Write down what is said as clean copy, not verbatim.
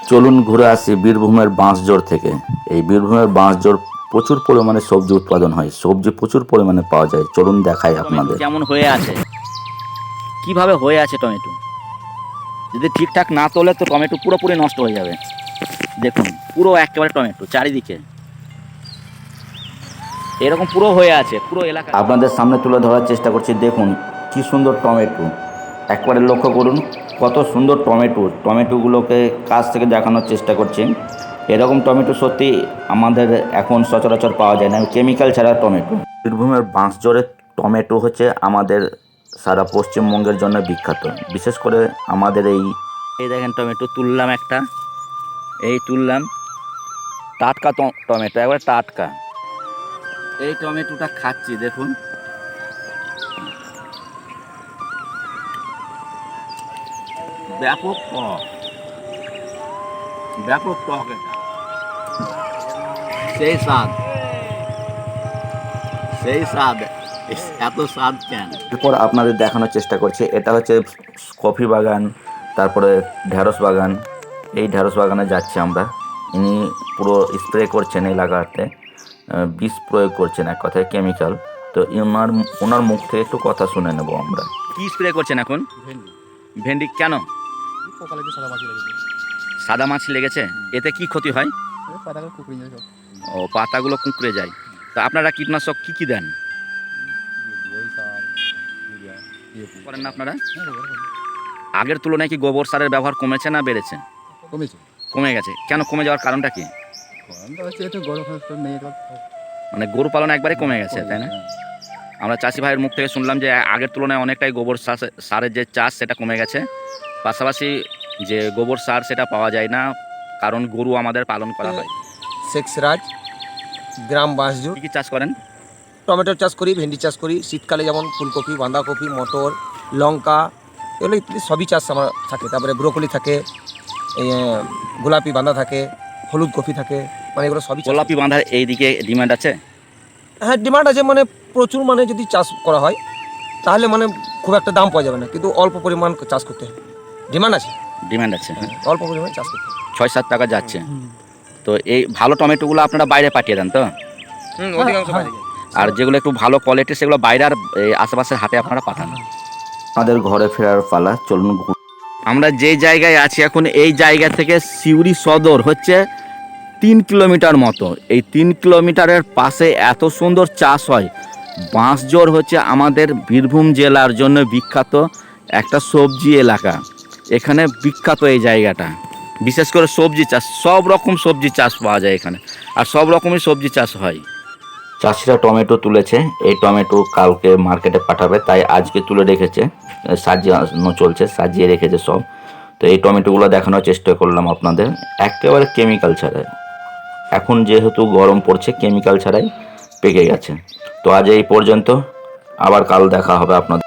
চলুন ঘুরে আসি বীরভূমের বাঁশজোড় থেকে। এই বীরভূমের বাঁশজোড় প্রচুর পরিমাণে সবজি উৎপাদন হয়, সবজি প্রচুর পরিমাণে পাওয়া যায়। চলুন দেখাই টমেটো আপনাদের। কেমন হয়ে আছে, কিভাবে হয়ে আছে টমেটো। যদি ঠিকঠাক না তোলে তো টমেটো পুরোপুরি নষ্ট হয়ে যাবে। দেখুন পুরো একেবারে টমেটো চারিদিকে এরকম পুরো হয়ে আছে, পুরো এলাকা। আপনাদের সামনে তুলে ধরার চেষ্টা করছি। দেখুন কি সুন্দর টমেটো, একবারে লক্ষ্য করুন কত সুন্দর টমেটো। টমেটোগুলোকে কাছ থেকে দেখানোর চেষ্টা করছি। এরকম টমেটো সত্যি আমাদের এখন সচরাচর পাওয়া যায় না, কেমিক্যাল ছাড়া টমেটো। বীরভূমের বাঁশজোড়ের টমেটো হচ্ছে আমাদের সারা পশ্চিমবঙ্গের জন্য বিখ্যাত। বিশেষ করে আমাদের এই দেখেন টমেটো তুললাম একটা, এই তুললাম টাটকা টমেটো, একবারে টাটকা। এই টমেটোটা খাচ্ছি, দেখুন ব্যাপক টক, ব্যাপক টক। এটা সেই স্বাদ, সেই স্বাদ, এত স্বাদ কেন। এরপর আপনাদের দেখানোর চেষ্টা করছি। এটা হচ্ছে কফি বাগান, তারপরে ঢ্যাঁড়স বাগান। এই ঢ্যাঁড়স বাগানে যাচ্ছি আমরা। ইনি পুরো স্প্রে করছেন এলাকাতে, বিষ প্রয়োগ করছেন, এক কথায় কেমিক্যাল। তো ওনার মুখ থেকে একটু কথা শুনে নেব আমরা। কি স্প্রে করছেন এখন? ভেন্ডি। ভেন্ডি কেন? পোকা লেগে সাদা মাছি লেগেছে। সাদা মাছি লেগেছে, এতে কি ক্ষতি হয়? এই পাতাগুলো কুকুরে যায় সব। ও, পাতাগুলো কুঁকড়ে যায়। তো আপনারা কীটনাশক কি কি দেন? ওই সার, ইউরিয়া, ডিএপি। করেন না আপনারা? হ্যাঁ, ব্যবহার করি। আগের তুলনায় কি গোবর সারের ব্যবহার কমেছে না বেড়েছে? কমেছে। কমে গেছে। কেন কমে যাওয়ার কারণটা কি? গরমটা হচ্ছে একটু গরম হচ্ছে মেয়ে জল। মানে গরু পালন একবারে কমে গেছে, তাই না? আমরা চাষি ভাইয়ের মুখ থেকে শুনলাম যে আগের তুলনায় অনেকটাই গোবর সারের যে চাষ সেটা কমে গেছে। পাশাপাশি যে গোবর সার সেটা পাওয়া যায় না, কারণ গরু আমাদের পালন করা হয়। শেখ সিরাজ, গ্রাম বাঁশজোড়। কী কী চাষ করেন? টমেটোর চাষ করি, ভেন্ডি চাষ করি, শীতকালে যেমন ফুলকপি, বাঁধাকপি, মটর, লঙ্কা, এগুলো ইত্যাদি সবই চাষ আমার থাকে। তারপরে ব্রোকলি থাকে, এই গোলাপি বাঁধা থাকে, হলুদ কপি থাকে, মানে এগুলো সবই চাষ করি। গোলাপি বাঁধার এইদিকে ডিমান্ড আছে? হ্যাঁ, ডিমান্ড আছে, মানে প্রচুর, মানে যদি চাষ করা হয় তাহলে মানে খুব একটা দাম পাওয়া যাবে না, কিন্তু অল্প পরিমাণ চাষ করতে হবে। ডিমান্ড আছে, ডিমান্ড আছে, হ্যাঁ। অল্প পরিমাণে চাষ করতে হবে। 6-7 টাকা যাচ্ছে। তো এই ভালো টমেটোগুলো আপনারা বাইরে পাঠিয়ে দেন তো? অধিকাংশ বাইরে যায়। আর যেগুলো একটু ভালো কোয়ালিটির সেগুলো বাইরে আর এই আশেপাশের হাটে আপনারা পাঠান। আমাদের ঘরে ফেরার পালা, চলুন। আমরা যে জায়গায় আছি এখন, এই জায়গা থেকে সিউড়ি সদর হচ্ছে 3 কিলোমিটার মতো। এই 3 কিলোমিটারের পাশে এত সুন্দর চাষ হয়। বাঁশজোড় হচ্ছে আমাদের বীরভূম জেলার জন্য বিখ্যাত একটা সবজি এলাকা। এখানে বিখ্যাত এই জায়গাটা, বিশেষ করে সবজি চাষ। সব রকম সবজি চাষ পাওয়া যায় এখানে, আর সব রকমই সবজি চাষ হয়। চাষিরা টমেটো তুলেছে, এই টমেটো কালকে মার্কেটে পাঠাবে, তাই আজকে তুলে রেখেছে, সাজিয়ে চলছে, সাজিয়ে রেখেছে সব। তো এই টমেটোগুলো দেখানোর চেষ্টা করলাম আপনাদের, একেবারে কেমিক্যাল ছাড়াই। এখন যেহেতু গরম পড়ছে, কেমিক্যাল ছাড়াই পেকে গেছে। তো আজ এই পর্যন্ত, আবার কাল দেখা হবে আপনাদের।